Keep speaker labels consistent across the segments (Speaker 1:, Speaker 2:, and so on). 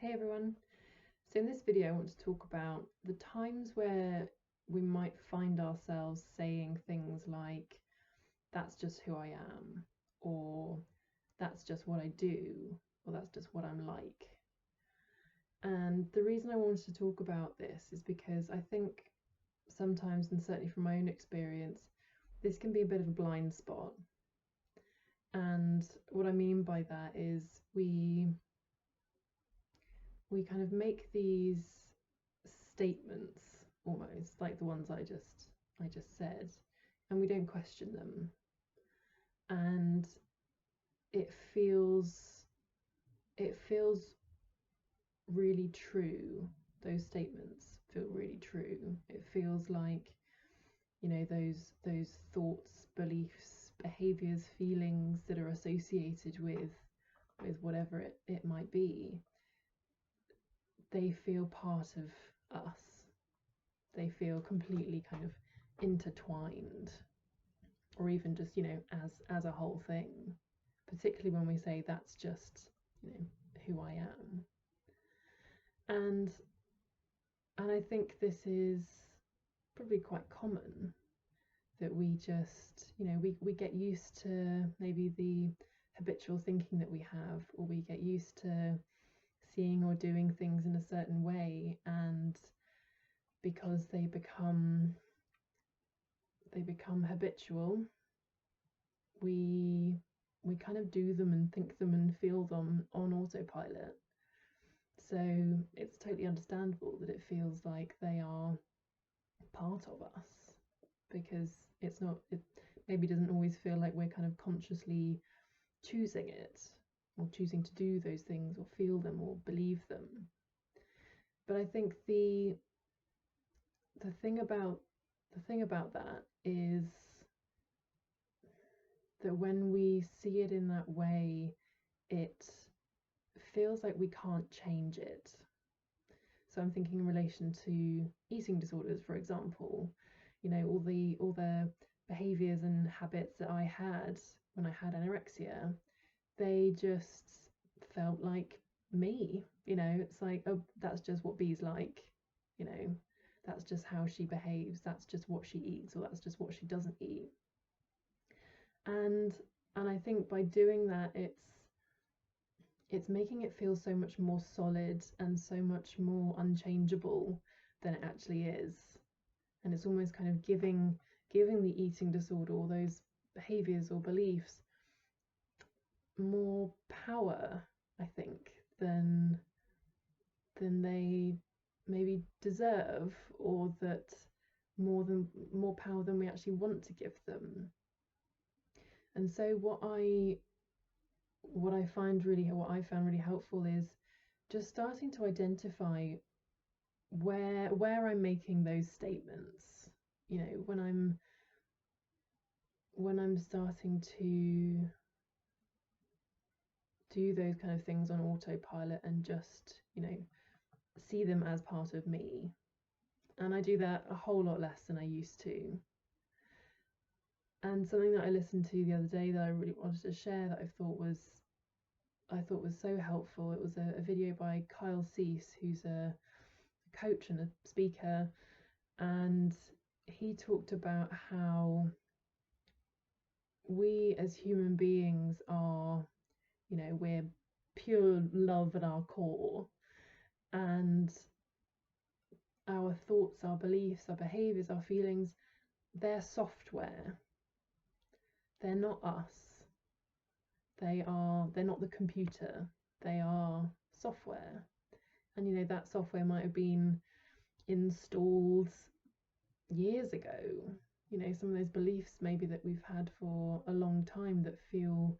Speaker 1: Hey everyone. So in this video I want to talk about the times where we might find ourselves saying things like, that's just who I am, or that's just what I do, or that's just what I'm like. And the reason I wanted to talk about this is because I think sometimes, and certainly from my own experience, this can be a bit of a blind spot. And what I mean by that is we kind of make these statements almost like the ones I just said, and we don't question them, and it feels really true. Those statements feel really true. It feels like, those thoughts, beliefs, behaviors, feelings that are associated with whatever it might be, they feel part of us. They feel completely kind of intertwined, or even just, as a whole thing, particularly when we say that's just, who I am. And I think this is probably quite common, that we just, we get used to maybe the habitual thinking that we have, or we get used to seeing or doing things in a certain way, and because they become habitual, we kind of do them and think them and feel them on autopilot. So it's totally understandable that it feels like they are part of us, because it maybe doesn't always feel like we're kind of consciously choosing it, or choosing to do those things or feel them or believe them. But I think the thing about that is that when we see it in that way, it feels like we can't change it. So I'm thinking in relation to eating disorders, for example, all the behaviors and habits that I had when I had anorexia, they just felt like me. It's like, oh, that's just what B's like, that's just how she behaves, that's just what she eats, or that's just what she doesn't eat. And I think by doing that, it's making it feel so much more solid and so much more unchangeable than it actually is. And it's almost kind of giving the eating disorder, or those behaviors or beliefs, more power, I think, than they maybe deserve, or that more power than we actually want to give them. And so what I found really helpful is just starting to identify where I'm making those statements. When I'm starting to do those kind of things on autopilot and just, see them as part of me. And I do that a whole lot less than I used to. And something that I listened to the other day that I really wanted to share, that I thought was so helpful. It was a video by Kyle Cease, who's a coach and a speaker, and he talked about how we as human beings are, we're pure love at our core, and our thoughts, our beliefs, our behaviors, our feelings, they're software. They're not us. They're not the computer. They are software. And that software might have been installed years ago. Some of those beliefs maybe that we've had for a long time that feel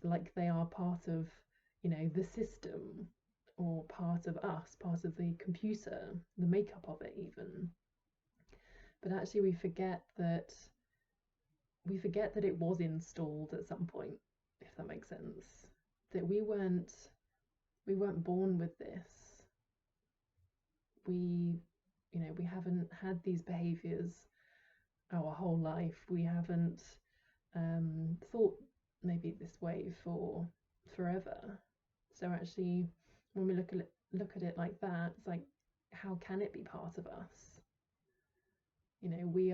Speaker 1: like they are part of, the system, or part of us, part of the computer, the makeup of it even. But actually we forget that it was installed at some point, if that makes sense. That we weren't born with this. We haven't had these behaviors our whole life. We haven't thought maybe this way for forever. So actually, when we look look at it like that, it's like, how can it be part of us? You know, we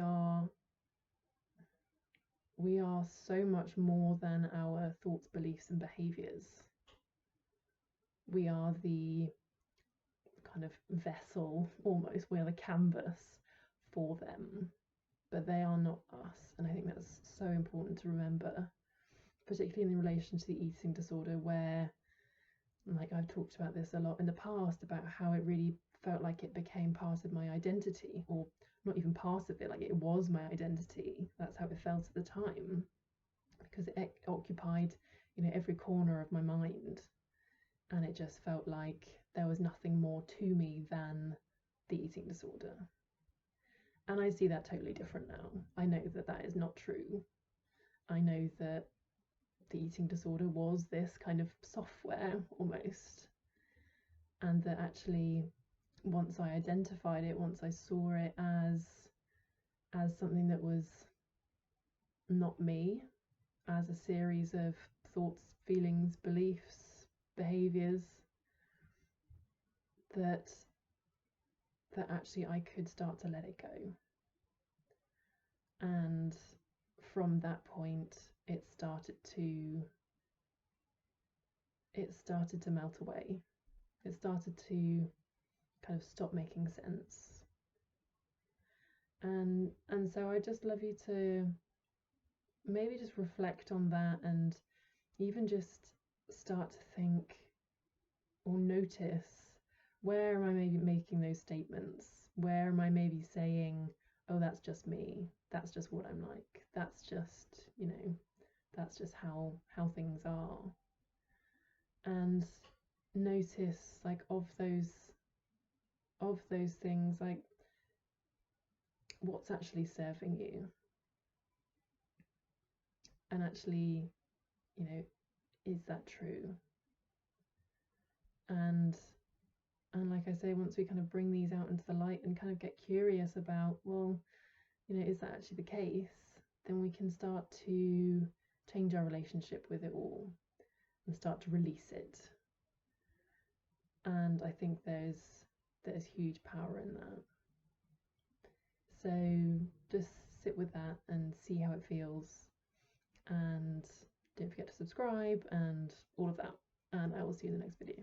Speaker 1: are so much more than our thoughts, beliefs, and behaviors. We are the kind of vessel, almost, we're the canvas for them, but they are not us. And I think that's so important to remember, particularly in relation to the eating disorder, where, like, I've talked about this a lot in the past, about how it really felt like it became part of my identity, or not even part of it, like it was my identity. That's how it felt at the time, because it occupied, every corner of my mind, and it just felt like there was nothing more to me than the eating disorder. And I see that totally different now. I know that that is not true. I know that the eating disorder was this kind of software almost, and that actually, once I identified it, once I saw it as something that was not me, as a series of thoughts, feelings, beliefs, behaviors, that actually I could start to let it go. And from that point, it started to melt away. It started to kind of stop making sense. And so I just love you to maybe just reflect on that, and even just start to think or notice, where am I maybe making those statements? Where am I maybe saying, oh, that's just me, that's just what I'm like, that's just, that's just how things are. And notice, like, of those things, like, what's actually serving you, and actually, is that true? And like I say, once we kind of bring these out into the light and kind of get curious about, well, is that actually the case, then we can start to change our relationship with it all and start to release it. And I think there's huge power in that. So just sit with that and see how it feels, and don't forget to subscribe and all of that, and I will see you in the next video.